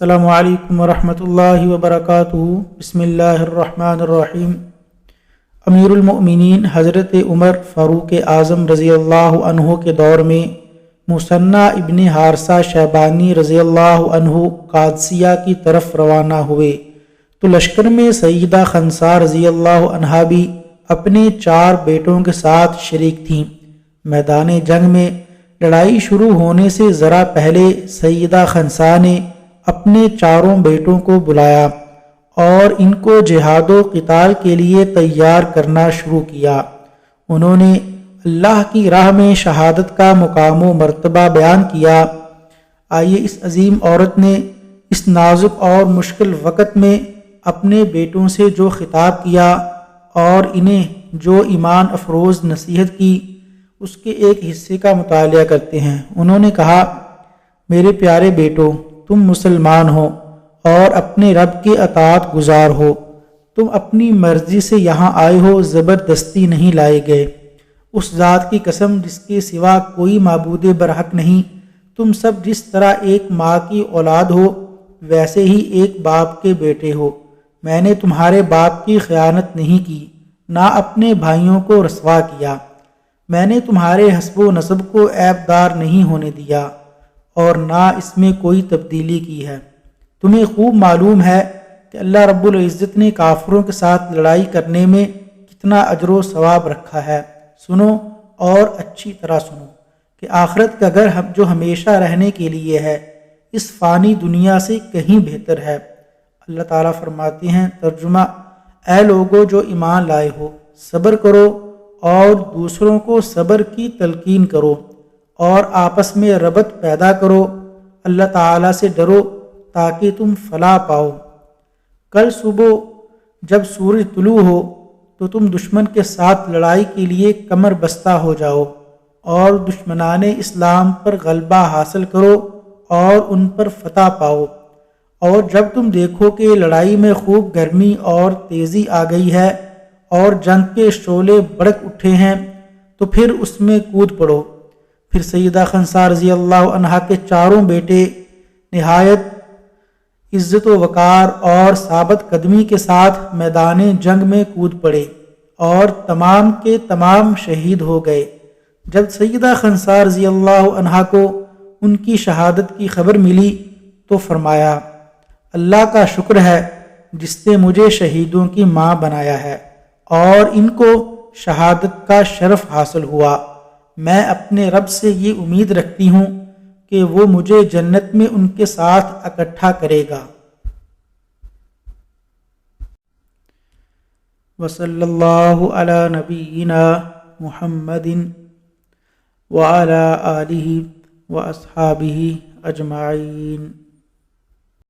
السلام علیکم ورحمۃ اللہ وبرکاتہ۔ بسم اللہ الرحمن الرحیم۔ امیر المؤمنین حضرت عمر فاروق اعظم رضی اللہ عنہ کے دور میں مثنی ابن حارثہ شیبانی رضی اللہ عنہ قادسیہ کی طرف روانہ ہوئے تو لشکر میں سیدہ خنسا رضی اللہ عنہا بھی اپنے 4 بیٹوں کے ساتھ شریک تھیں۔ میدان جنگ میں لڑائی شروع ہونے سے ذرا پہلے سیدہ خنسا نے اپنے 4 بیٹوں کو بلایا اور ان کو جہاد و قتال کے لیے تیار کرنا شروع کیا۔ انہوں نے اللہ کی راہ میں شہادت کا مقام و مرتبہ بیان کیا۔ آئیے اس عظیم عورت نے اس نازک اور مشکل وقت میں اپنے بیٹوں سے جو خطاب کیا اور انہیں جو ایمان افروز نصیحت کی اس کے ایک حصے کا مطالعہ کرتے ہیں۔ انہوں نے کہا، میرے پیارے بیٹو، تم مسلمان ہو اور اپنے رب کے اطاعت گزار ہو۔ تم اپنی مرضی سے یہاں آئے ہو، زبردستی نہیں لائے گئے۔ اس ذات کی قسم جس کے سوا کوئی معبود برحق نہیں، تم سب جس طرح ایک ماں کی اولاد ہو ویسے ہی ایک باپ کے بیٹے ہو۔ میں نے تمہارے باپ کی خیانت نہیں کی، نہ اپنے بھائیوں کو رسوا کیا۔ میں نے تمہارے حسب و نسب کو عیب دار نہیں ہونے دیا اور نہ اس میں کوئی تبدیلی کی ہے۔ تمہیں خوب معلوم ہے کہ اللہ رب العزت نے کافروں کے ساتھ لڑائی کرنے میں کتنا اجر و ثواب رکھا ہے۔ سنو اور اچھی طرح سنو کہ آخرت کا گھر جو ہمیشہ رہنے کے لیے ہے اس فانی دنیا سے کہیں بہتر ہے۔ اللہ تعالیٰ فرماتے ہیں، ترجمہ: اے لوگو جو ایمان لائے ہو، صبر کرو اور دوسروں کو صبر کی تلقین کرو اور آپس میں ربط پیدا کرو۔ اللہ تعالیٰ سے ڈرو تاکہ تم فلاح پاؤ۔ کل صبح جب سورج طلوع ہو تو تم دشمن کے ساتھ لڑائی کے لیے کمر بستہ ہو جاؤ اور دشمنان اسلام پر غلبہ حاصل کرو اور ان پر فتح پاؤ۔ اور جب تم دیکھو کہ لڑائی میں خوب گرمی اور تیزی آ گئی ہے اور جنگ کے شعلے بھڑک اٹھے ہیں تو پھر اس میں کود پڑو۔ پھر سیدہ خنسا رضی اللہ عنہا کے 4 بیٹے نہایت عزت و وقار اور ثابت قدمی کے ساتھ میدان جنگ میں کود پڑے اور تمام کے تمام شہید ہو گئے۔ جب سیدہ خنسا رضی اللہ عنہا کو ان کی شہادت کی خبر ملی تو فرمایا، اللہ کا شکر ہے جس نے مجھے شہیدوں کی ماں بنایا ہے اور ان کو شہادت کا شرف حاصل ہوا۔ میں اپنے رب سے یہ امید رکھتی ہوں کہ وہ مجھے جنت میں ان کے ساتھ اکٹھا کرے گا۔ وصلی اللہ علی نبینا محمد وعلی آلہ واصحابہ اجمعین۔